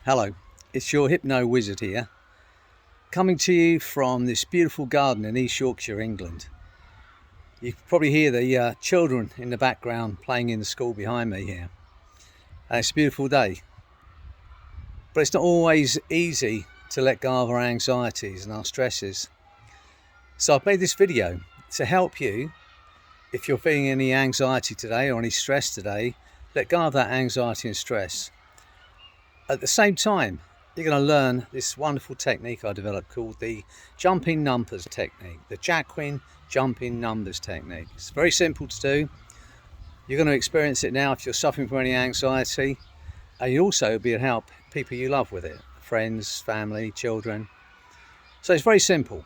Hello, it's your Hypno Wizard here, coming to you from this beautiful garden in East Yorkshire, England. You can probably hear the children in the background playing in the school behind me here. And it's a beautiful day, but it's not always easy to let go of our anxieties and our stresses. So I've made this video to help you, if you're feeling any anxiety today or any stress today, let go of that anxiety and stress. At the same time, you're going to learn this wonderful technique I developed called the Jumping Numbers technique, the Jacquin Jumping Numbers technique. It's very simple to do. You're going to experience it now if you're suffering from any anxiety, and you'll also be able to help people you love with it, friends, family, children. So it's very simple.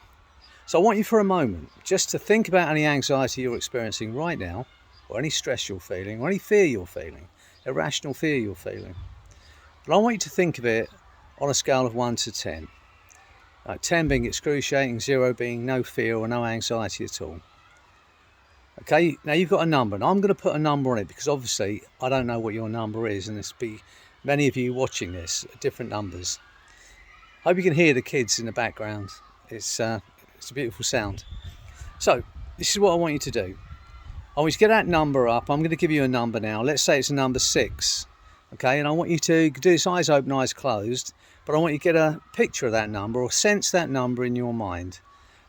So I want you for a moment just to think about any anxiety you're experiencing right now, or any stress you're feeling, or any fear you're feeling, irrational fear you're feeling. But I want you to think of it on a scale of 1 to 10. 10 being excruciating, 0 being no fear or no anxiety at all. Okay, now you've got a number, and I'm going to put a number on it because obviously I don't know what your number is, and there's be many of you watching this at different numbers. I hope you can hear the kids in the background. It's a beautiful sound. So this is what I want you to do. I want you to get that number up. I'm going to give you a number now. Let's say it's a number 6. Okay, and I want you to do this eyes open, eyes closed, but I want you to get a picture of that number or sense that number in your mind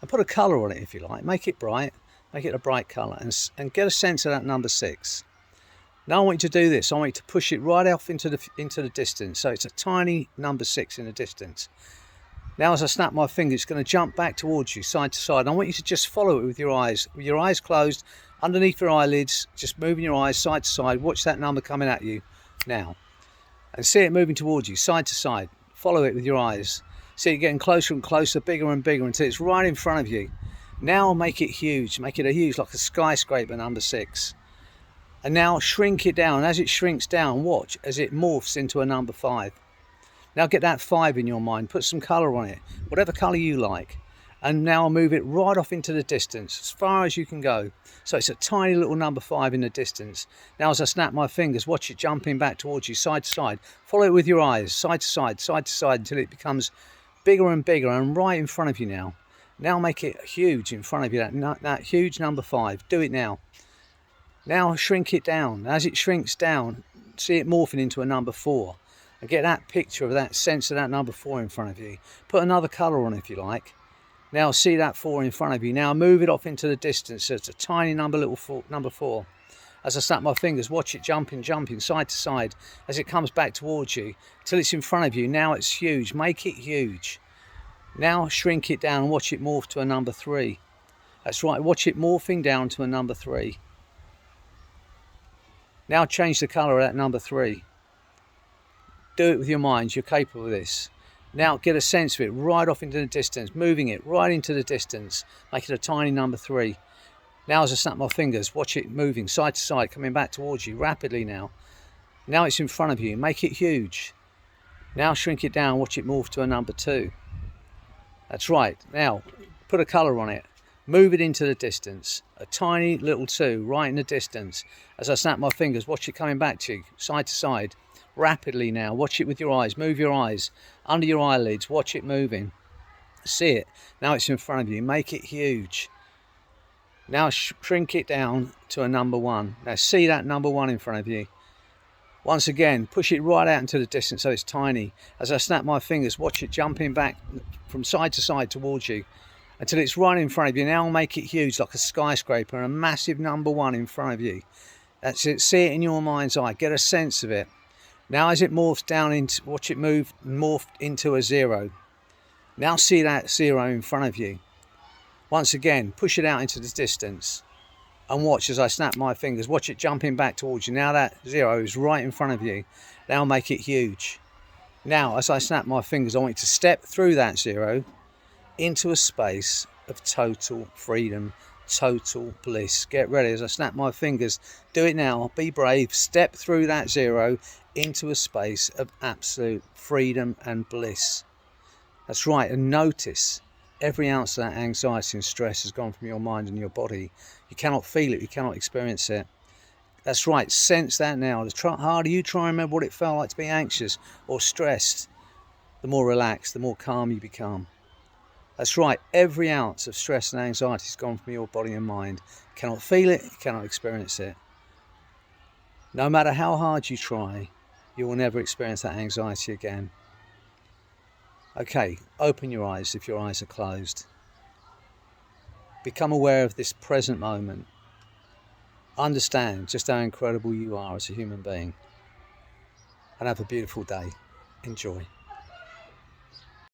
and put a colour on it if you like. Make it bright, make it a bright colour, and get a sense of that number 6. Now I want you to do this. I want you to push it right off into the distance, so it's a tiny number 6 in the distance. Now as I snap my finger, it's going to jump back towards you, side to side. I want you to just follow it with your eyes closed, underneath your eyelids, just moving your eyes side to side. Watch that number coming at you now, and see it moving towards you, side to side. Follow it with your eyes. See it getting closer and closer, bigger and bigger, until it's right in front of you. Now make it huge, make it a huge, like a skyscraper number 6. And now shrink it down. As it shrinks down, watch as it morphs into a number 5. Now get that 5 in your mind, put some colour on it, whatever colour you like. And now move it right off into the distance, as far as you can go. So it's a tiny little number 5 in the distance. Now as I snap my fingers, watch it jumping back towards you, side to side. Follow it with your eyes, side to side, until it becomes bigger and bigger and right in front of you now. Now make it huge in front of you, that huge number 5. Do it now. Now shrink it down. As it shrinks down, see it morphing into a number 4. And get that picture of that sense of that number 4 in front of you. Put another colour on if you like. Now see that 4 in front of you. Now move it off into the distance. So it's a tiny number 4. As I snap my fingers, watch it jumping side to side as it comes back towards you till it's in front of you. Now it's huge. Make it huge. Now shrink it down and watch it morph to a number 3. That's right. Watch it morphing down to a number 3. Now change the colour of that number 3. Do it with your mind. You're capable of this. Now get a sense of it right off into the distance, moving it right into the distance. Make it a tiny number 3. Now as I snap my fingers, watch it moving side to side, coming back towards you rapidly now. Now it's in front of you. Make it huge. Now shrink it down, watch it morph to a number 2. That's right. Now put a colour on it. Move it into the distance. A tiny little 2 right in the distance. As I snap my fingers, watch it coming back to you, side to side. Rapidly now. Watch it with your eyes. Move your eyes under your eyelids. Watch it moving. See it. Now it's in front of you. Make it huge. Now shrink it down to a number 1. Now see that number 1 in front of you. Once again, push it right out into the distance so it's tiny. As I snap my fingers, watch it jumping back from side to side towards you until it's right in front of you. Now make it huge, like a skyscraper, and a massive number 1 in front of you. That's it. See it in your mind's eye. Get a sense of it. Now as it morphs down into, watch it morph into a 0. Now see that 0 in front of you. Once again, push it out into the distance and watch as I snap my fingers. Watch it jumping back towards you. Now that 0 is right in front of you. Now make it huge. Now as I snap my fingers, I want you to step through that 0 into a space of total freedom, total bliss. Get ready as I snap my fingers. Do it now. Be brave. Step through that 0 into a space of absolute freedom and bliss. That's right. And notice every ounce of that anxiety and stress has gone from your mind and your body. You cannot feel it. You cannot experience it. That's right. Sense that now. The harder you try and remember what it felt like to be anxious or stressed, the more relaxed, the more calm you become. That's right, every ounce of stress and anxiety has gone from your body and mind. You cannot feel it, you cannot experience it. No matter how hard you try, you will never experience that anxiety again. Okay, open your eyes if your eyes are closed. Become aware of this present moment. Understand just how incredible you are as a human being. And have a beautiful day. Enjoy.